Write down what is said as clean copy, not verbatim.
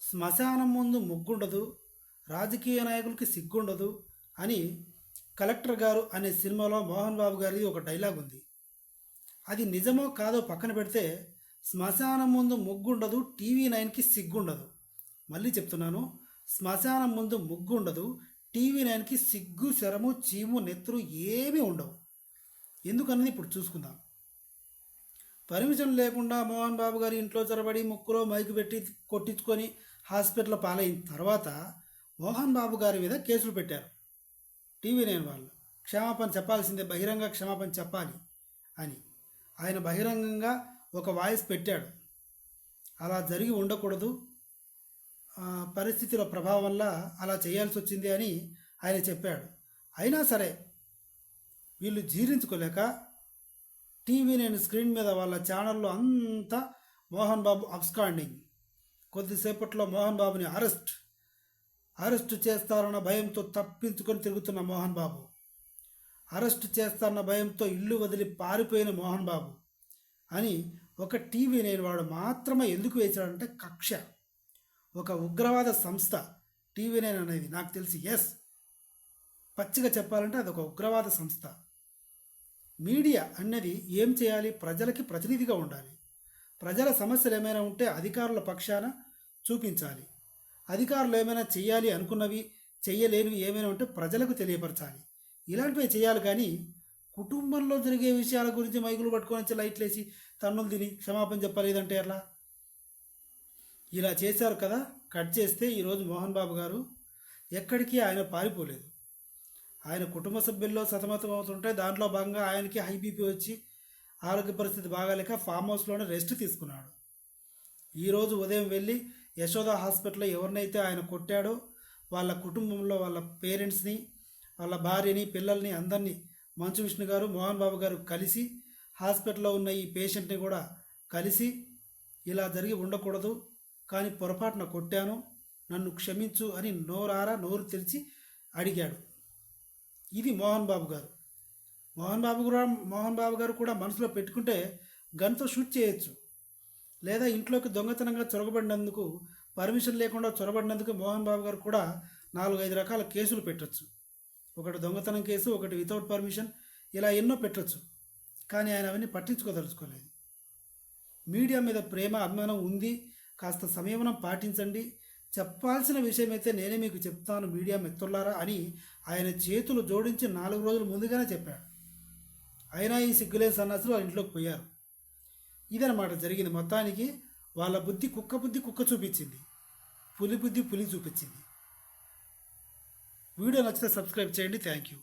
శ్మశానం ముందు ముగ్గుండదు, రాజకీయ నాయకులకి సిగ్గుండదు అని కలెక్టర్ గారు అనే సినిమాలో మోహన్ బాబు గారిది ఒక డైలాగ్ ఉంది. అది నిజమో కాదో పక్కన పెడితే శ్మశానం ముందు ముగ్గుండదు, టీవీ9కి సిగ్గుండదు. మళ్ళీ చెప్తున్నాను, శ్మశానం ముందు ముగ్గుండదు, టీవీ9కి సిగ్గు, శరము, చీము, నెత్తురు ఏమీ ఉండవు. ఎందుకన్నది ఇప్పుడు చూసుకుందాం. పర్మిషన్ లేకుండా మోహన్ బాబు గారి ఇంట్లో చొరబడి ముక్కులో మైకు పెట్టి కొట్టించుకొని హాస్పిటల్ పాలైన తర్వాత మోహన్ బాబు గారి మీద కేసులు పెట్టారు టీవీ9 వాళ్ళు. క్షమాపణ చెప్పాల్సిందే, బహిరంగ క్షమాపణ చెప్పాలి అని ఆయన బహిరంగంగా ఒక వాయిస్ పెట్టాడు. అలా జరిగి ఉండకూడదు, పరిస్థితుల ప్రభావం వల్ల అలా చేయాల్సి వచ్చింది అని ఆయన చెప్పాడు. అయినా సరే వీళ్ళు జీర్ణించుకోలేక టీవీ9 స్క్రీన్ మీద వాళ్ళ ఛానల్లో అంతా మోహన్ బాబు అబ్స్కాండింగ్, కొద్దిసేపట్లో మోహన్ బాబుని అరెస్ట్ చేస్తారన్న భయంతో తప్పించుకొని తిరుగుతున్న మోహన్ బాబు, అరెస్ట్ చేస్తారన్న భయంతో ఇల్లు వదిలి పారిపోయిన మోహన్ బాబు అని ఒక టీవీ9 వాడు మాత్రమే ఎందుకు వేశాడంటే కక్ష. ఒక ఉగ్రవాద సంస్థ టీవీ9 అనేది నాకు తెలిసి పచ్చిగా చెప్పాలంటే అది ఒక ఉగ్రవాద సంస్థ. మీడియా అనేది ఏం చేయాలి? ప్రజలకి ప్రతినిధిగా ఉండాలి. ప్రజల సమస్యలు ఏమైనా ఉంటే అధికారుల పక్షాన చూపించాలి. అధికారులు ఏమైనా చేయాలి అనుకున్నవి, చెయ్యలేనివి ఏమైనా ఉంటే ప్రజలకు తెలియపరచాలి. ఇలాంటివి చేయాలి. కానీ కుటుంబంలో జరిగే విషయాల గురించి మైకులు పట్టుకొని వచ్చి లైట్లు వేసి తన్నులు తిని క్షమాపణ చెప్పలేదంటే ఎట్లా? ఇలా చేశారు కదా. కట్ చేస్తే ఈరోజు మోహన్ బాబు గారు ఎక్కడికి ఆయన పారిపోలేదు. ఆయన కుటుంబ సభ్యుల్లో సతమతం అవుతుంటే దాంట్లో భాగంగా ఆయనకి హై బీపీ వచ్చి ఆరోగ్య పరిస్థితి బాగాలేక ఫామ్ హౌస్లోనే రెస్ట్ తీసుకున్నాడు. ఈరోజు ఉదయం వెళ్ళి యశోద హాస్పిటల్లో ఎవరినైతే ఆయన కొట్టాడో వాళ్ళ కుటుంబంలో వాళ్ళ పేరెంట్స్ని, వాళ్ళ భార్యని, పిల్లల్ని అందరినీ మంచు విష్ణు గారు, మోహన్ బాబు గారు కలిసి హాస్పిటల్లో ఉన్న ఈ పేషెంట్ని కూడా కలిసి ఇలా జరిగి ఉండకూడదు, కానీ పొరపాటున కొట్టాను, నన్ను క్షమించు అని నోరు తెరిచి అడిగాడు. ఇది మోహన్ బాబు గారు. మోహన్ బాబు గారు కూడా మనసులో పెట్టుకుంటే గన్తో షూట్ చేయొచ్చు, లేదా ఇంట్లోకి దొంగతనంగా చొరబడినందుకు, పర్మిషన్ లేకుండా చొరబడినందుకు మోహన్ బాబు గారు కూడా 4-5 రకాల కేసులు పెట్టచ్చు. ఒకటి దొంగతనం కేసు, ఒకటి వితౌట్ పర్మిషన్, ఇలా ఎన్నో పెట్టచ్చు. కానీ ఆయన అవన్నీ పట్టించుకోదలుచుకోలేదు. మీడియా మీద ప్రేమ, అభిమానం ఉంది, కాస్త సంయమనం పాటించండి, చెప్పాల్సిన విషయం అయితే నేనే మీకు చెప్తాను మీడియా మిత్రులారా అని ఆయన చేతులు జోడించి 4 రోజుల ముందుగానే చెప్పాడు. అయినా ఈ సిగ్గులేని సన్నాసులు వాళ్ళ ఇంట్లోకి పోయారు. ఇదనమాట జరిగింది. మొత్తానికి వాళ్ళ బుద్ధి కుక్క చూపించింది, పులి బుద్ధి పులి చూపించింది. వీడియో నచ్చితే సబ్స్క్రైబ్ చేయండి. Thank you.